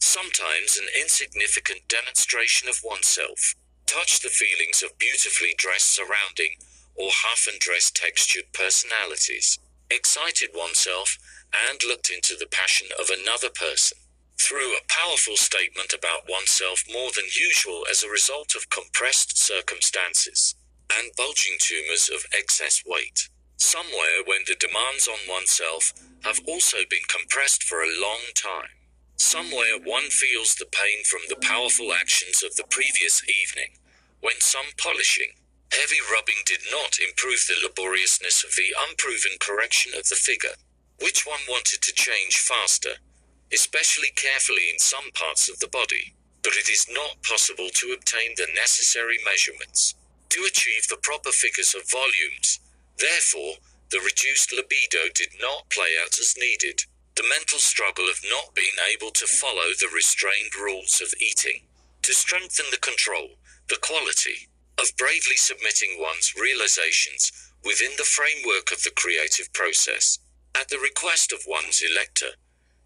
sometimes an insignificant demonstration of oneself. Touch the feelings of beautifully dressed surrounding or half-undressed textured personalities. Excited oneself and looked into the passion of another person. Through a powerful statement about oneself more than usual as a result of compressed circumstances and bulging tumors of excess weight. Somewhere when the demands on oneself have also been compressed for a long time. Somewhere one feels the pain from the powerful actions of the previous evening, when some polishing, heavy rubbing did not improve the laboriousness of the unproven correction of the figure, which one wanted to change faster, especially carefully in some parts of the body, but it is not possible to obtain the necessary measurements to achieve the proper figures of volumes. Therefore, the reduced libido did not play out as needed. The mental struggle of not being able to follow the restrained rules of eating, to strengthen the control, the quality, of bravely submitting one's realizations within the framework of the creative process, at the request of one's elector,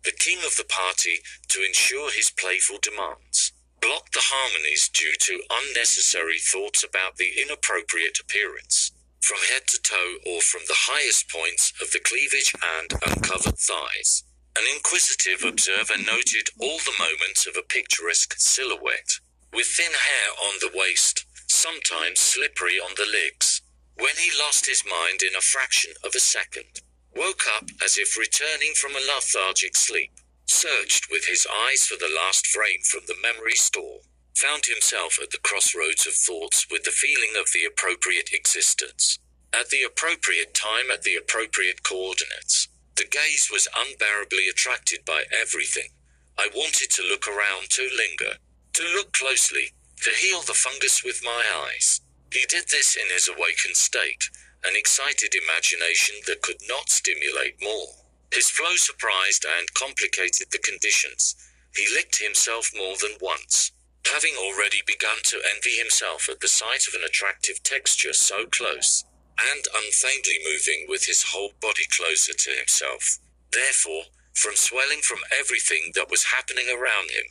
the king of the party, to ensure his playful demands, block the harmonies due to unnecessary thoughts about the inappropriate appearance, from head to toe or from the highest points of the cleavage and uncovered thighs. An inquisitive observer noted all the moments of a picturesque silhouette, with thin hair on the waist, sometimes slippery on the legs, when he lost his mind in a fraction of a second, woke up as if returning from a lethargic sleep, searched with his eyes for the last frame from the memory store, found himself at the crossroads of thoughts with the feeling of the appropriate existence, at the appropriate time at the appropriate coordinates. The gaze was unbearably attracted by everything. I wanted to look around, to linger, to look closely, to heal the fungus with my eyes. He did this in his awakened state, an excited imagination that could not stimulate more. His flow surprised and complicated the conditions. He licked himself more than once, having already begun to envy himself at the sight of an attractive texture so close, and unfeignedly moving with his whole body closer to himself. Therefore, from swelling from everything that was happening around him,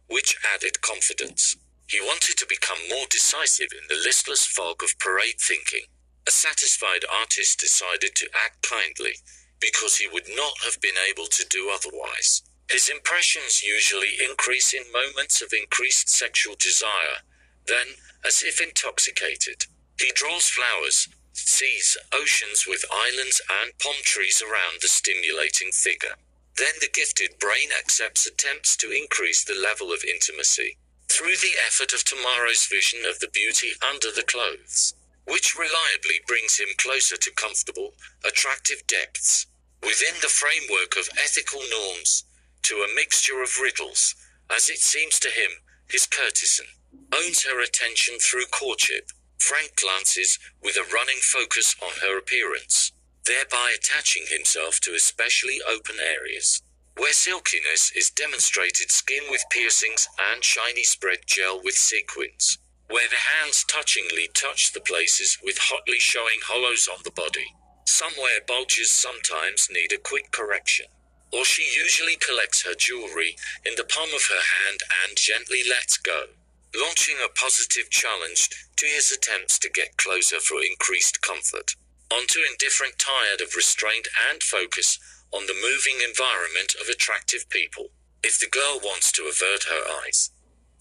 which added confidence, he wanted to become more decisive in the listless fog of parade thinking. A satisfied artist decided to act kindly, because he would not have been able to do otherwise. His impressions usually increase in moments of increased sexual desire. Then, as if intoxicated, he draws flowers, seas, oceans with islands and palm trees around the stimulating figure. Then the gifted brain accepts attempts to increase the level of intimacy through the effort of tomorrow's vision of the beauty under the clothes, which reliably brings him closer to comfortable, attractive depths, within the framework of ethical norms, to a mixture of riddles. As it seems to him, his courtesan owns her attention through courtship, frank glances with a running focus on her appearance, thereby attaching himself to especially open areas, where silkiness is demonstrated, skin with piercings and shiny spread gel with sequins, where the hands touchingly touch the places with hotly showing hollows on the body. Somewhere bulges sometimes need a quick correction, or she usually collects her jewelry in the palm of her hand and gently lets go, launching a positive challenge to his attempts to get closer for increased comfort, onto indifferent, tired of restraint and focus on the moving environment of attractive people. If the girl wants to avert her eyes,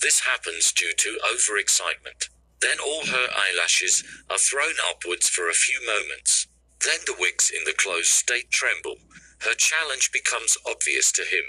this happens due to overexcitement. Then all her eyelashes are thrown upwards for a few moments. Then the wigs in the closed state tremble. Her challenge becomes obvious to him.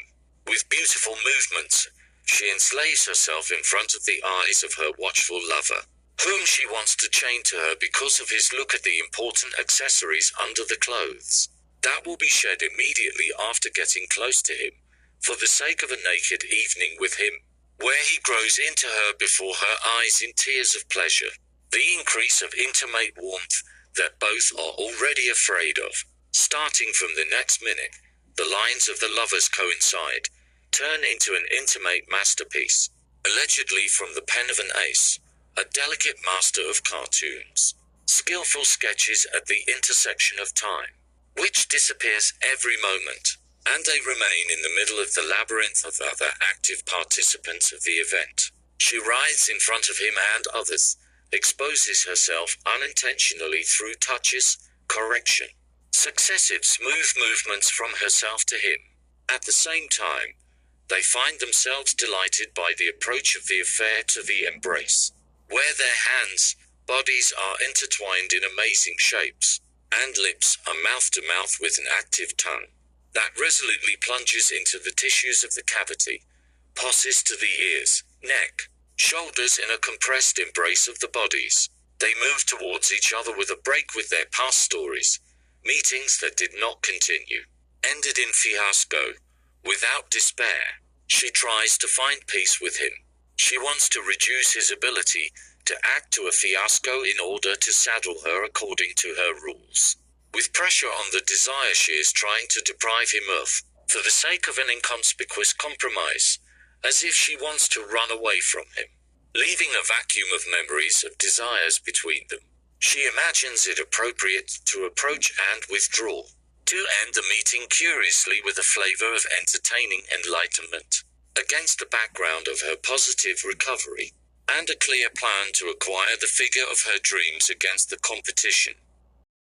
With beautiful movements, she enslaves herself in front of the eyes of her watchful lover, whom she wants to chain to her because of his look at the important accessories under the clothes. That will be shed immediately after getting close to him, for the sake of a naked evening with him, where he grows into her before her eyes in tears of pleasure. The increase of intimate warmth that both are already afraid of. Starting from the next minute, the lines of the lovers coincide, turn into an intimate masterpiece, allegedly from the pen of an ace, a delicate master of cartoons, skillful sketches at the intersection of time, which disappears every moment. and they remain in the middle of the labyrinth of other active participants of the event. She rides in front of him and others, exposes herself unintentionally through touches, correction, successive smooth movements from herself to him. At the same time, they find themselves delighted by the approach of the affair to the embrace, where their hands, bodies are intertwined in amazing shapes, and lips are mouth to mouth with an active tongue that resolutely plunges into the tissues of the cavity, passes to the ears, neck, shoulders in a compressed embrace of the bodies. They move towards each other with a break with their past stories, meetings that did not continue, ended in fiasco, without despair. She tries to find peace with him. She wants to reduce his ability to act to a fiasco in order to saddle her according to her rules. With pressure on the desire she is trying to deprive him of, for the sake of an inconspicuous compromise, as if she wants to run away from him, leaving a vacuum of memories of desires between them. She imagines it appropriate to approach and withdraw, to end the meeting curiously with a flavor of entertaining enlightenment, against the background of her positive recovery, and a clear plan to acquire the figure of her dreams against the competition.